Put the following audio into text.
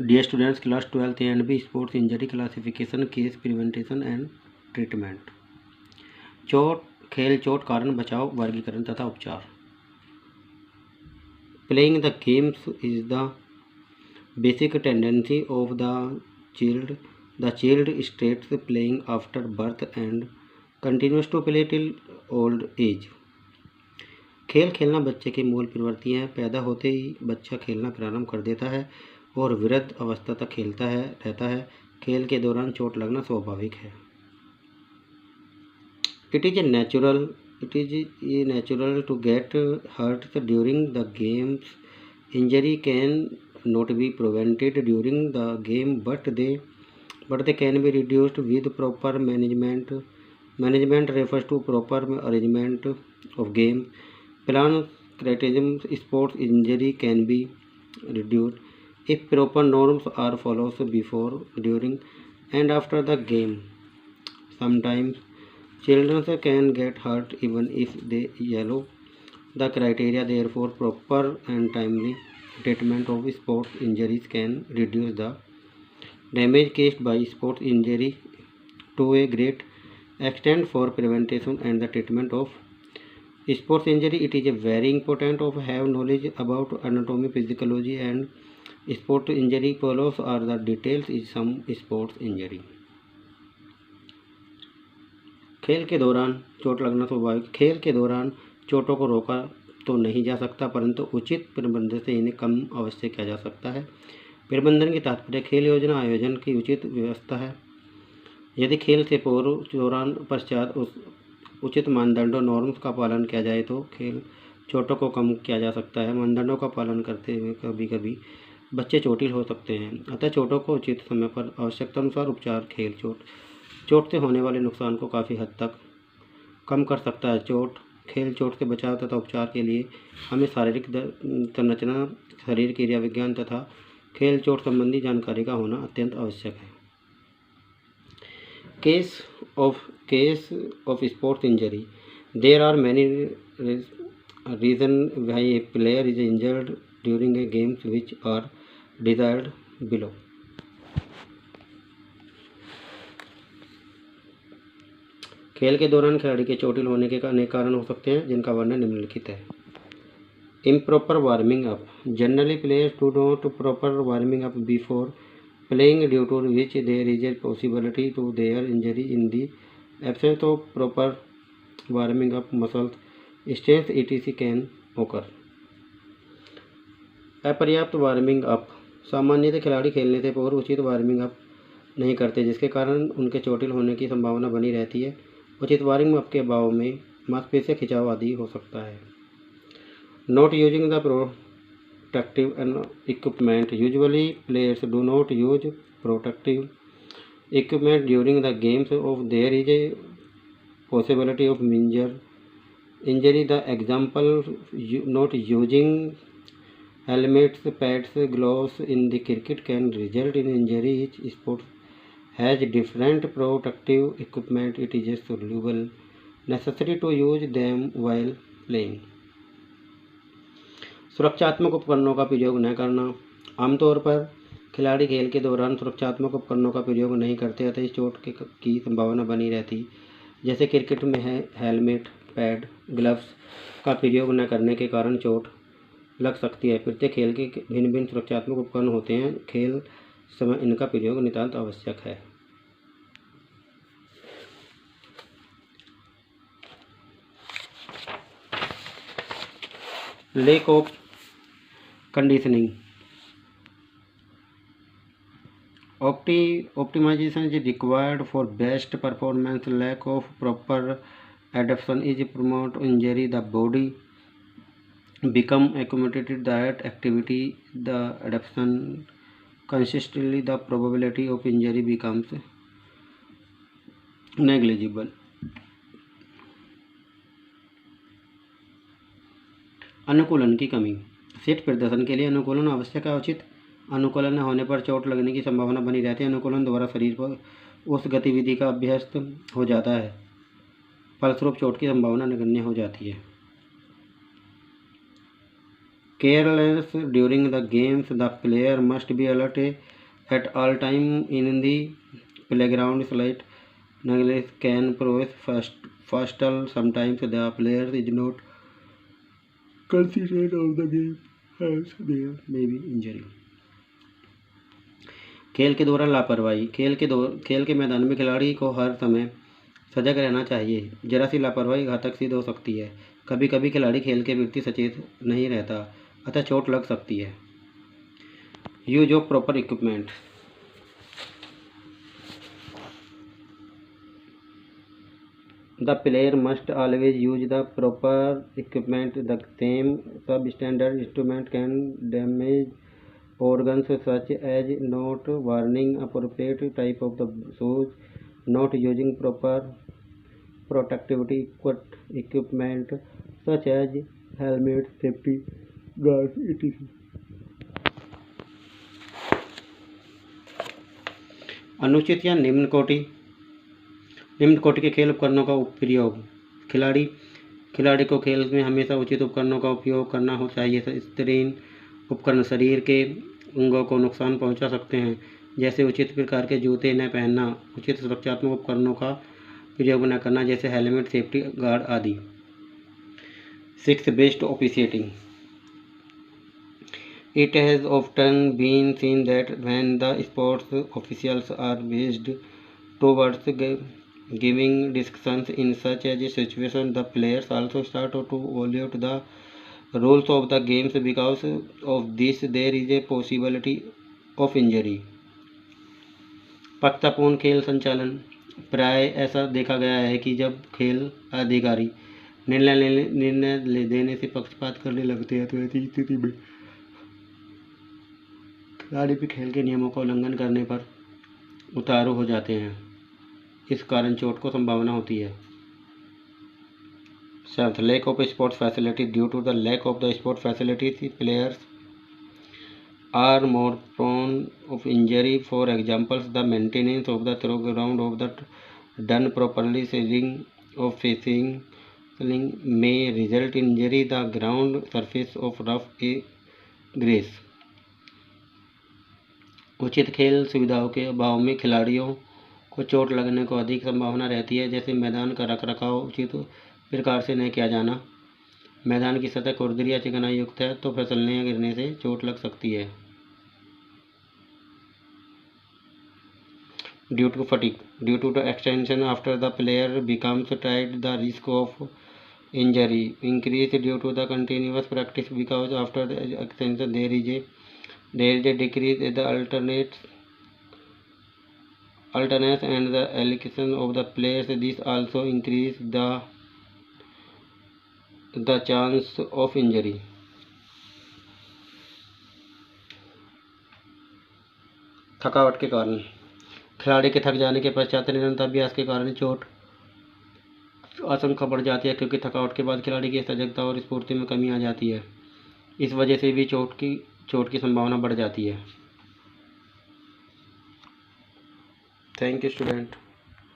Dear students, class 12th A&B sports injury classification, case prevention and treatment. चोट, खेल चोट कारण बचाव, वर्गीकरण तथा उपचार. Playing the games is the basic tendency of the child. The child starts playing after birth and continues to play till old age. खेल खेलना बच्चे की मूल प्रवृत्ति है. पैदा होते ही बच्चा खेलना प्रारंभ कर देता है और वृद्ध अवस्था तक खेलता रहता है. खेल के दौरान चोट लगना स्वाभाविक है. It is natural to get hurt during the games. Injury can not be prevented during the game, but they can be reduced with proper management. Management refers to proper arrangement of game plan. Criticism sports injury can be reduced if proper norms are followed before, during, and after the game. Sometimes children can get hurt even if they yellow the criteria. Therefore, proper and timely treatment of sports injuries can reduce the damage caused by sports injury to a great extent. For prevention and the treatment of sports injury, it is very important to have knowledge about anatomy, physiology, and sports injury. Follows are the details in some sports injury. खेल के दौरान चोट लगना स्वाभाविक. खेल के दौरान चोटों को रोका तो नहीं जा सकता, परंतु उचित प्रबंधन से इन्हें कम अवश्य किया जा सकता है. प्रबंधन की तात्पर्य खेल योजना आयोजन की उचित व्यवस्था है. यदि खेल से पूर्व, दौरान, पश्चात उचित मानदंडों नॉर्म्स का पालन किया जाए तो खेल चोटों को कम किया जा सकता है. मानदंडों का पालन करते हुए कभी कभी बच्चे चोटिल हो सकते हैं, अतः चोटों को उचित समय पर आवश्यकतानुसार उपचार खेल चोट से होने वाले नुकसान को काफ़ी हद तक कम कर सकता है. खेल चोट से बचाव तथा उपचार के लिए हमें शारीरिक संरचना, शरीर क्रिया विज्ञान तथा खेल चोट संबंधी जानकारी का होना अत्यंत आवश्यक है. Case of sports injury. There are many reason why a player is injured during a games which are desired below. खेल के दौरान खिलाड़ी के चोटिल होने के अनेक कारण हो सकते हैं, जिनका वर्णन निम्नलिखित है. Improper warming up. Generally players do not proper warming up before playing, due to which there is a possibility to their injury. In the absence of proper warming up, muscles strains etc. can occur. अपर्याप्त warming up. सामान्यतः खिलाड़ी खेलने से पूर्व उचित warming up नहीं करते, जिसके कारण उनके चोटिल होने की संभावना बनी रहती है. उचित वार्मिंग अप के अभाव में मांसपेशियां खिंचाव आदि हो सकता है. Not using the protective equipment. Usually players do not use protective equipment during the games. There is a possibility of injury. The example, not using helmets, pads, gloves in the cricket can result in injury. Each sport has different protective equipment. It is suitable necessary to use them while playing. सुरक्षात्मक उपकरणों का प्रयोग न करना. आमतौर पर खिलाड़ी खेल के दौरान सुरक्षात्मक उपकरणों का प्रयोग नहीं करते, अतः इस चोट की संभावना बनी रहती. जैसे क्रिकेट में हेलमेट, पैड, ग्लव्स का प्रयोग न करने के कारण चोट लग सकती है. प्रत्येक खेल के भिन्न भिन्न सुरक्षात्मक उपकरण होते हैं. खेल समय इनका प्रयोग नितांत आवश्यक है. Lack of conditioning. Optimization is required for best performance. Lack of proper adaptation is promote injury. The body become accommodated that activity. The adaptation consistently, the probability of injury becomes negligible. अनुकूलन की कमी. Set प्रदर्शन के लिए अनुकूलन आवश्यक है. उचित अनुकूलन न होने पर चोट लगने की संभावना बनी रहती है. अनुकूलन द्वारा शरीर पर उस गतिविधि का अभ्यस्त हो जाता है, फलस्वरूप चोट की संभावना नगण्य हो जाती है. Careless during the games, the player must be alert at all time in the playground. Slight neglect can prove fatal. Sometimes the player is not considered of the game, hence there may be injury. खेल के दौरान लापरवाही। खेल के मैदान में खिलाड़ी को हर समय सजग रहना चाहिए। जरा सी लापरवाही घातक सिद्ध हो सकती है। कभी कभी खिलाड़ी खेल के प्रति सचेत नहीं रहता, अतः चोट लग सकती है। Use of proper equipment. The player must always use the proper equipment. The same substandard instrument can damage organs such as not wearing appropriate type of the shoes, not using proper protective equipment such as helmet, safety guards, etc. अनुचित या निम्न कोटि के खेल उपकरणों का प्रयोग। खिलाड़ी को खेल में हमेशा उचित उपकरणों का उपयोग करना हो चाहिए। स्त्रीन उपकरण शरीर के अंगों को नुकसान पहुंचा सकते हैं, जैसे उचित प्रकार के जूते न पहनना, उचित सुरक्षात्मक उपकरणों का प्रयोग न करना, जैसे हेलमेट, सेफ्टी गार्ड आदि। 6. Best officiating. It has often been seen that when the sports officials are biased towards giving discussions in such a situation, the players also start to violate the rules of the games. Because of this, there is a possibility of injury. पक्षपातपूर्ण खेल संचालन। प्राय ऐसा देखा गया है कि जब खेल अधिकारी निर्णय देने से पक्षपात करने लगते हैं, तो ऐसी स्थिति में खिलाड़ी भी खेल के नियमों का उल्लंघन करने पर उतारू हो जाते हैं। इस कारण चोट को संभावना होती है। 7. Lack of sports facility. Due to the lack of the sport facilities, players are more prone of injury. For examples, the maintenance of the throw ground of the done properly, seizing of facing may result in injury. The ground surface of rough grass. उचित खेल सुविधाओं के अभाव में खिलाड़ियों को चोट लगने को अधिक संभावना रहती है, जैसे मैदान का रखरखाव उचित प्रकार से न किया जाना, मैदान की सतह खुरदरी या चिकनाई युक्त है, तो फिसलने या गिरने से चोट लग सकती है। Due to fatigue. Due to the extension after the player becomes tired, the risk of injury increase due to the continuous practice. Because after the extension there is a decrease in the alertness and the allocation of the players. This also increase the chance of injury. थकावट के कारण। खिलाड़ी के थक जाने के पश्चात निरंतर अभ्यास के कारण चोट आशंका बढ़ जाती है, क्योंकि थकावट के बाद खिलाड़ी की सजगता और स्फूर्ति में कमी आ जाती है। इस वजह से भी चोट की संभावना बढ़ जाती है। Thank you student.